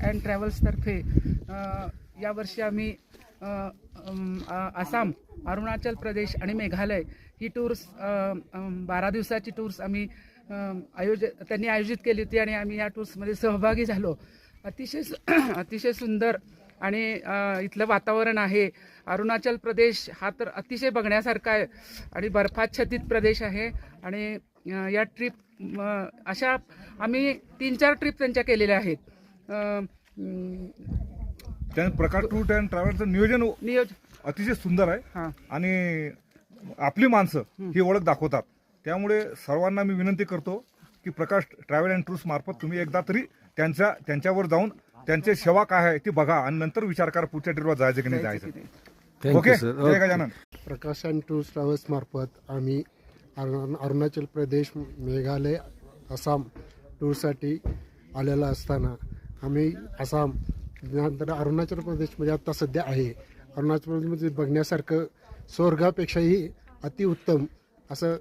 And ट्रॅव्हल्सतर्फे यावर्षी आम्ही आसाम, अरुणाचल प्रदेश आणि मेघालय ही टूर्स 12 दिवसाची टूर्स आम्ही त्यांनी आयोजित केली होती आणि आम्ही या टूर्समध्ये सहभागी झालो. अतिशय सुंदर आणि इथलं वातावरण आहे. अरुणाचल प्रदेश हा तर अतिशय बघण्यासारखा आहे आणि बर्फाच्छादित प्रदेश आहे. आणि या ट्रिप अशा आम्ही 3-4 ट्रिप त्यांच्या केलेल्या आहेत. प्रकाश टूर अँड ट्रॅव्हल्सचं नियोजन अतिशय सुंदर आहे आणि आपली माणसं ही ओळख दाखवतात. त्यामुळे सर्वांना मी विनंती करतो की प्रकाश ट्रॅव्हल अँड टूर्स मार्फत तुम्ही एकदा तरी त्यांच्यावर जाऊन त्यांची सेवा काय आहे ती बघा आणि नंतर विचार करा पुढच्या ट्रिपवर जायचं की नाही जायचं. ओके, जय Gajanan. Prakash and tours travels मार्फत आम्ही अरुणाचल प्रदेश, मेघालय, आसाम टूरसाठी आलेला असताना आम्ही आसाम नंतर अरुणाचल प्रदेशमध्ये आता सध्या आहे. अरुणाचल प्रदेशमध्ये बघण्यासारखं स्वर्गापेक्षाही अतिउत्तम असं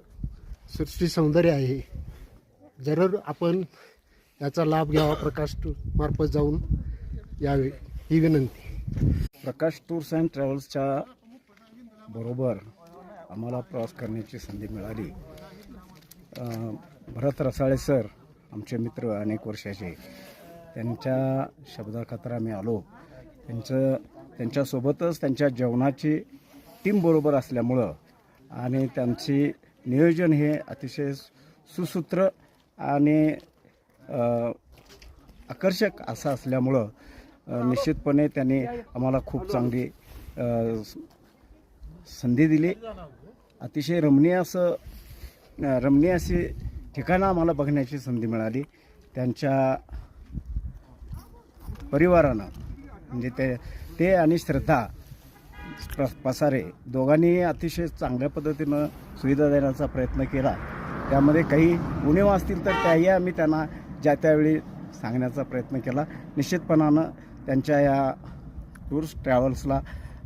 सृष्टी सौंदर्य आहे. जरूर आपण याचा लाभ घ्यावा, प्रकाश टूर मार्फत जाऊन यावे ही विनंती. प्रकाश टूर्स अँड ट्रॅव्हल्सच्या बरोबर आम्हाला प्रवास करण्याची संधी मिळाली. भरत रसाळे सर आमचे मित्र अनेक वर्षाचे, त्यांच्या शब्दाखातर आम्ही आलो. त्यांच्यासोबतच त्यांच्या जेवणाची टीम बरोबर असल्यामुळं आणि त्यांची नियोजन हे अतिशय सुसूत्र आणि आकर्षक असं असल्यामुळं निश्चितपणे त्यांनी आम्हाला खूप चांगली संधी दिली. अतिशय रमणीय अशी ठिकाणं आम्हाला बघण्याची संधी मिळाली. त्यांच्या परिवारानं म्हणजे ते आणि श्रद्धा पसारे दोघांनी अतिशय चांगल्या पद्धतीनं सुविधा देण्याचा प्रयत्न केला. त्यामध्ये काही उणीव असतील तर त्याही आम्ही त्यांना ज्या त्यावेळी सांगण्याचा प्रयत्न केला. निश्चितपणानं त्यांच्या या टूर्स ट्रॅव्हल्सला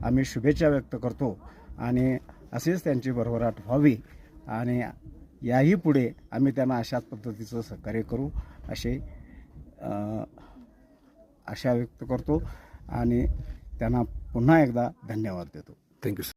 आम्ही शुभेच्छा व्यक्त करतो आणि असेच त्यांची भरभराट व्हावी आणि याही पुढे आम्ही त्यांना अशाच पद्धतीचं सहकार्य करू असे आशा व्यक्त करतो आणि त्यांना पुन्हा एकदा धन्यवाद देतो. थँक्यू.